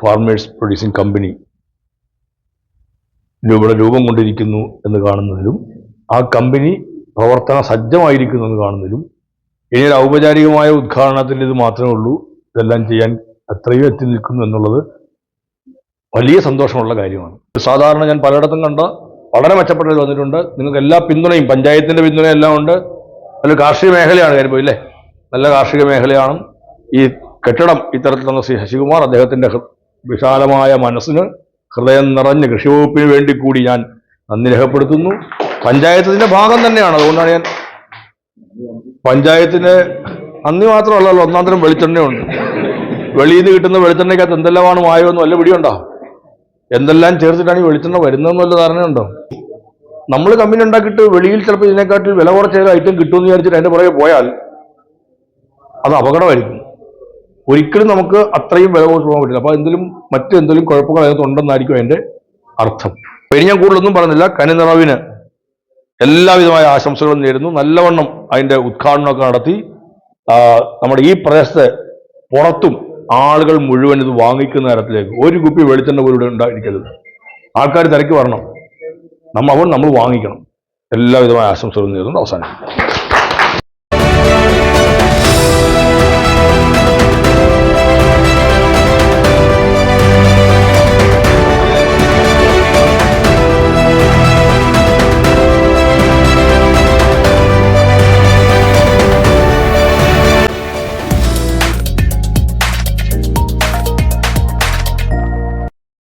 Farmers producing company ഇവിടെ രൂപം കൊണ്ടിരിക്കുന്നു എന്ന് കാണുന്നതിലും ആ കമ്പനി പ്രവർത്തന സജ്ജമായിരിക്കുന്നു എന്ന് കാണുന്നതിലും ഇനി ഒരു ഔപചാരികമായ ഉദ്ഘാടനത്തിൻ്റെ ഇത് മാത്രമേ ഉള്ളൂ. ഇതെല്ലാം ചെയ്യാൻ അത്രയും എത്തി നിൽക്കുന്നു എന്നുള്ളത് വലിയ സന്തോഷമുള്ള കാര്യമാണ്. സാധാരണ ഞാൻ പലയിടത്തും കണ്ട വളരെ മെച്ചപ്പെട്ടത് വന്നിട്ടുണ്ട്. നിങ്ങൾക്ക് എല്ലാ പിന്തുണയും, പഞ്ചായത്തിൻ്റെ പിന്തുണയും എല്ലാം ഉണ്ട്. നല്ല കാർഷിക മേഖലയാണ് കാര്യം പോയില്ലേ, നല്ല കാർഷിക മേഖലയാണ്. ഈ കെട്ടിടം ഇത്തരത്തിൽ തന്ന ശ്രീ ശശികുമാർ, അദ്ദേഹത്തിൻ്റെ വിശാലമായ മനസ്സിന് ഹൃദയം നിറഞ്ഞ് കൃഷി വകുപ്പിന് വേണ്ടി കൂടി ഞാൻ നന്ദി രേഖപ്പെടുത്തുന്നു. പഞ്ചായത്തിൻ്റെ ഭാഗം തന്നെയാണ്, അതുകൊണ്ടാണ് ഞാൻ പഞ്ചായത്തിന് നന്ദി മാത്രമല്ലല്ലോ, ഒന്നാം തരം വെളിച്ചെണ്ണയുണ്ട്. വെളിയിൽ നിന്ന് കിട്ടുന്ന വെളിച്ചെണ്ണയ്ക്കകത്ത് എന്തെല്ലാമാണ് മായമെന്ന് വല്ല പിടിയുണ്ടോ? എന്തെല്ലാം ചേർത്തിട്ടാണ് ഈ വെളിച്ചെണ്ണ വരുന്നതെന്ന് വല്ല ധാരണയുണ്ടോ? നമ്മൾ കമ്പനി ഉണ്ടാക്കിയിട്ട് വെളിയിൽ ചിലപ്പോൾ ഇതിനെക്കാട്ടിൽ വില കുറച്ച ഐറ്റം കിട്ടുമെന്ന് വിചാരിച്ചിട്ട് അതിൻ്റെ പുറകെ പോയാൽ അത് അപകടമായിരിക്കും. ഒരിക്കലും നമുക്ക് അത്രയും വില കുറച്ച് പോകാൻ പറ്റില്ല. അപ്പോൾ മറ്റെന്തെങ്കിലും കുഴപ്പങ്ങൾ അതിനകത്തുണ്ടെന്നായിരിക്കും അതിൻ്റെ അർത്ഥം. ഇനി ഞാൻ കൂടുതലൊന്നും പറഞ്ഞില്ല. കനിനിറവിന് എല്ലാവിധമായ ആശംസകളും നേരുന്നു. നല്ലവണ്ണം അതിൻ്റെ ഉദ്ഘാടനമൊക്കെ നടത്തി നമ്മുടെ ഈ പ്രദേശത്തെ പുറത്തും ആളുകൾ മുഴുവൻ ഇത് വാങ്ങിക്കുന്ന തരത്തിലേക്ക് ഒരു കുപ്പി വെളിച്ചെണ്ണ പോലും ഇവിടെ ഉണ്ടായിരിക്കരുത്. ആൾക്കാർ തിരക്കി വരണം, നമ്മൾ വാങ്ങിക്കണം. എല്ലാവിധമായ ആശംസകളും നേരുന്നു. അവസാനം